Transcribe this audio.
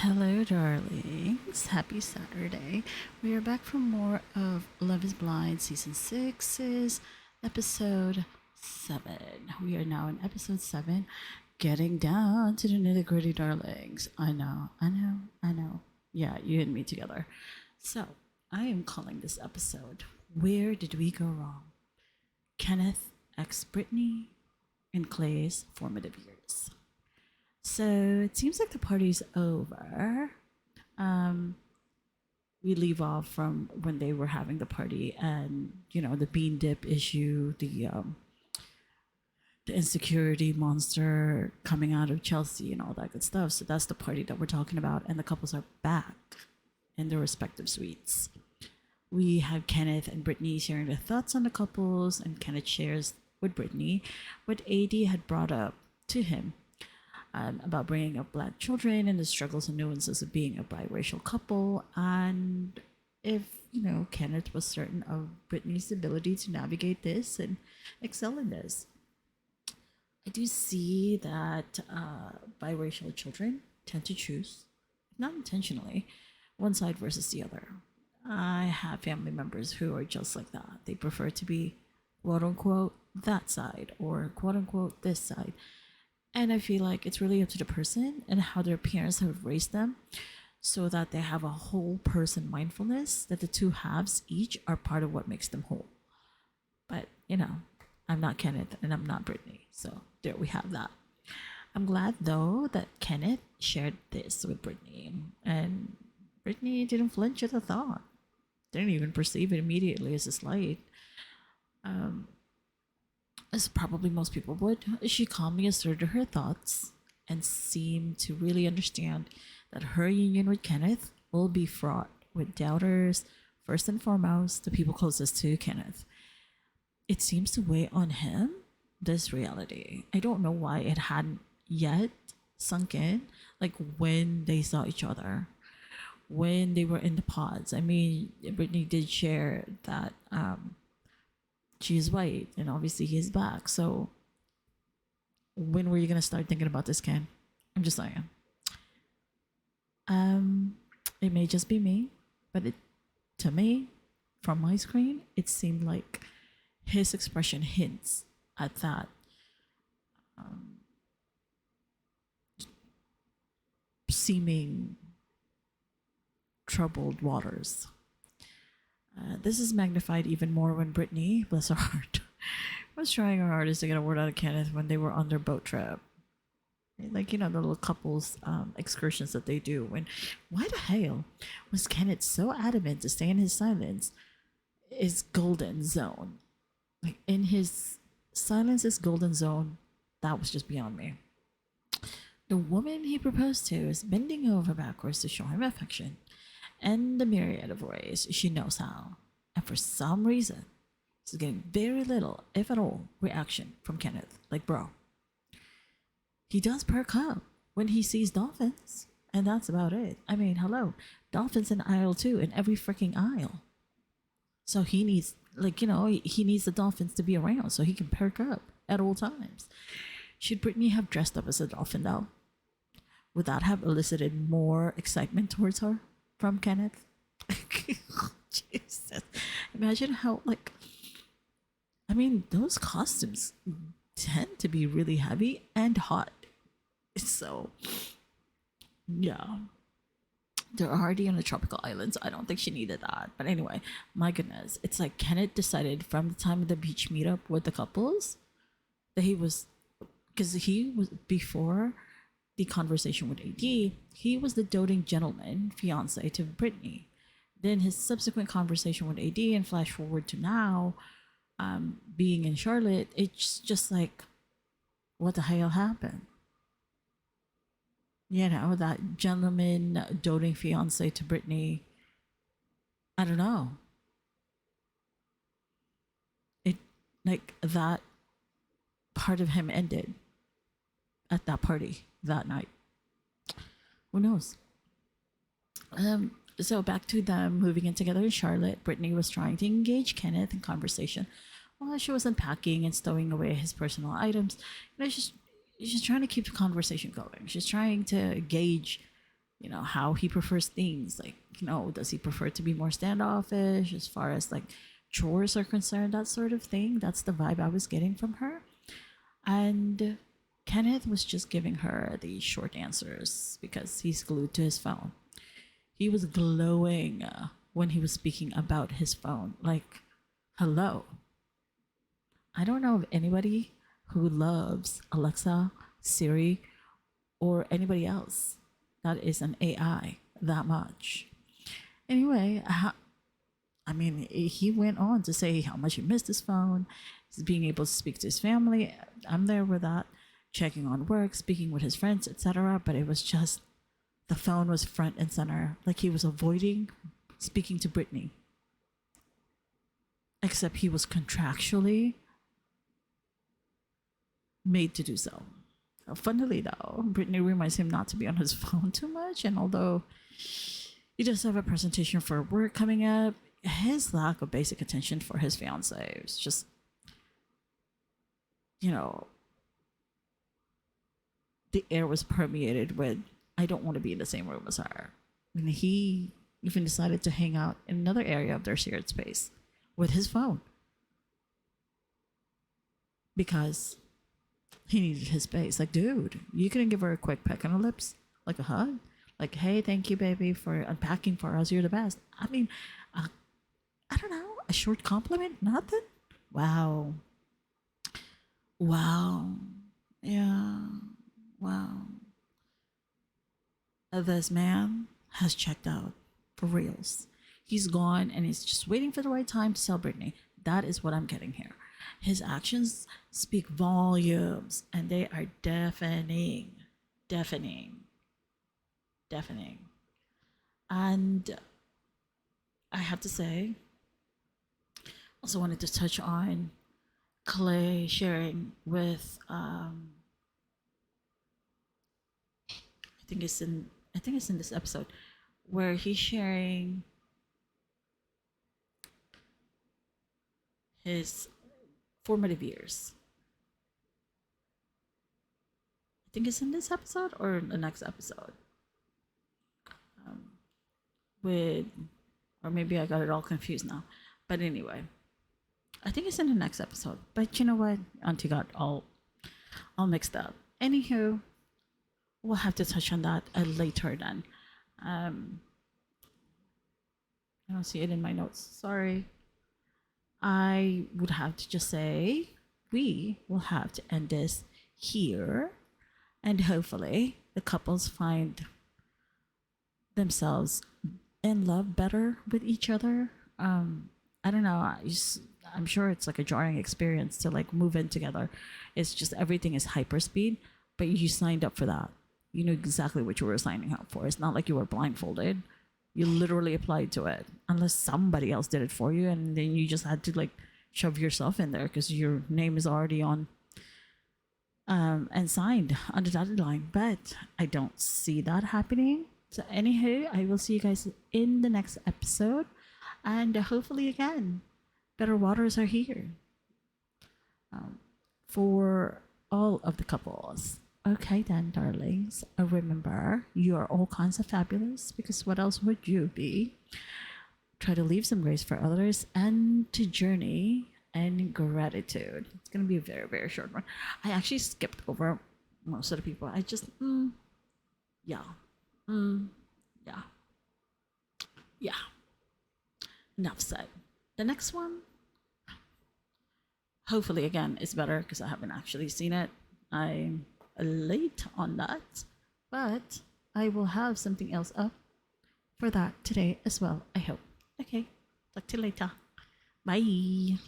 Hello, darlings. Happy Saturday. We are back for more of Love is Blind Season 6's episode 7. We are now in episode 7, getting down to the nitty gritty, darlings. I know. Yeah, you and me together. So, I am calling this episode Where Did We Go Wrong? Kenneth X Brittany in Clay's Formative Years. So it seems like the party's over. Um, we leave off from when they were having the party, and the bean dip issue, the insecurity monster coming out of Chelsea, and all that good stuff. So that's the party that we're talking about, and the couples are back in their respective suites. We have Kenneth and Brittany sharing their thoughts on the couples, and Kenneth shares with Brittany what AD had brought up to him about bringing up black children and the struggles and nuances of being a biracial couple, and if Kenneth was certain of Brittany's ability to navigate this and excel in this. I do see that biracial children tend to choose, not intentionally, one side versus the other. I have family members who are just like that. They prefer to be quote unquote that side or quote unquote this side. And I feel like it's really up to the person and how their parents have raised them, so that they have a whole person mindfulness that the two halves each are part of what makes them whole. But, I'm not Kenneth and I'm not Brittany. So there we have that. I'm glad though that Kenneth shared this with Brittany, and Brittany didn't flinch at the thought. Didn't even perceive it immediately as a slight. As probably most people would, she calmly asserted her thoughts and seemed to really understand that her union with Kenneth will be fraught with doubters, first and foremost, the people closest to Kenneth. It seems to weigh on him, this reality. I don't know why it hadn't yet sunk in, like when they saw each other, when they were in the pods. I mean, Brittany did share that she's white and obviously he's black. So when were you gonna start thinking about this, Ken? I'm just saying. It may just be me, but to me, from my screen, it seemed like his expression hints at that seeming troubled waters. This is magnified even more when Brittany, bless her heart, was trying her hardest to get a word out of Kenneth when they were on their boat trip. Like, the little couples excursions that they do. Why the hell was Kenneth so adamant to stay in his silence, his golden zone? Like, in his silence, his golden zone, that was just beyond me. The woman he proposed to is bending over backwards to show him affection, and the myriad of ways she knows how. And for some reason, she's getting very little, if at all, reaction from Kenneth. Like, bro. He does perk up when he sees dolphins, and that's about it. I mean, hello. Dolphins in aisle 2, in every freaking aisle. So he needs, he needs the dolphins to be around so he can perk up at all times. Should Brittany have dressed up as a dolphin, though? Would that have elicited more excitement towards her from Kenneth? Jesus. Imagine how, those costumes tend to be really heavy and hot. So, yeah. They're already on the tropical islands. I don't think she needed that. But anyway, my goodness. It's like Kenneth decided from the time of the beach meetup with the couples that because he was, before the conversation with AD, he was the doting gentleman fiance to Brittany. Then his subsequent conversation with AD, and flash forward to now, being in Charlotte, it's just like, what the hell happened? That gentleman doting fiance to Brittany, I don't know. It, that part of him ended at that party that night. Who knows? So back to them moving in together in Charlotte. Brittany was trying to engage Kenneth in conversation while she was unpacking and stowing away his personal items. She's trying to keep the conversation going. She's trying to gauge, how he prefers things. Like, does he prefer to be more standoffish as far as like chores are concerned, that sort of thing. That's the vibe I was getting from her. And Kenneth was just giving her the short answers because he's glued to his phone. He was glowing when he was speaking about his phone. Like, hello. I don't know of anybody who loves Alexa, Siri, or anybody else that is an AI that much. Anyway, I mean, he went on to say how much he missed his phone, being able to speak to his family. I'm there with that, checking on work, speaking with his friends, etc. But it was just the phone was front and center, like he was avoiding speaking to Brittany. Except he was contractually made to do so. Funnily though, Brittany reminds him not to be on his phone too much, and although he does have a presentation for work coming up, his lack of basic attention for his fiance is just, the air was permeated with, I don't want to be in the same room as her. And he even decided to hang out in another area of their shared space with his phone because he needed his space. Like, dude, you couldn't give her a quick peck on the lips, like a hug, like, hey, thank you, baby, for unpacking for us. You're the best. I mean, I don't know, a short compliment, nothing. Wow. Yeah. Wow. This man has checked out for reals. He's gone and he's just waiting for the right time to sell Brittany. That is what I'm getting here. His actions speak volumes and they are deafening. And I have to say, also wanted to touch on Clay sharing with I think it's in this episode where he's sharing his formative years. I think it's in this episode or the next episode. With, or maybe I got it all confused now. But anyway, I think it's in the next episode. But you know what? Auntie got all mixed up. Anywho, we'll have to touch on that later then. I don't see it in my notes. Sorry. I would have to just say we will have to end this here. And hopefully the couples find themselves in love better with each other. I don't know. I'm sure it's like a jarring experience to like move in together. It's just everything is hyperspeed, but you signed up for that. You know exactly what you were signing up for. It's not like you were blindfolded. You literally applied to it, unless somebody else did it for you, and then you just had to like shove yourself in there because your name is already on and signed on the dotted line. But I don't see that happening. So anywho, I will see you guys in the next episode, and hopefully again, better waters are here for all of the couples. Okay then, darlings. Remember, you are all kinds of fabulous because what else would you be? Try to leave some grace for others and to journey in gratitude. It's going to be a very, very short one. I actually skipped over most of the people. I just, yeah. Yeah. Enough said. The next one, hopefully again, is better because I haven't actually seen it. I'm late on that, but I will have something else up for that today as well, I hope. Okay, talk to you later. Bye.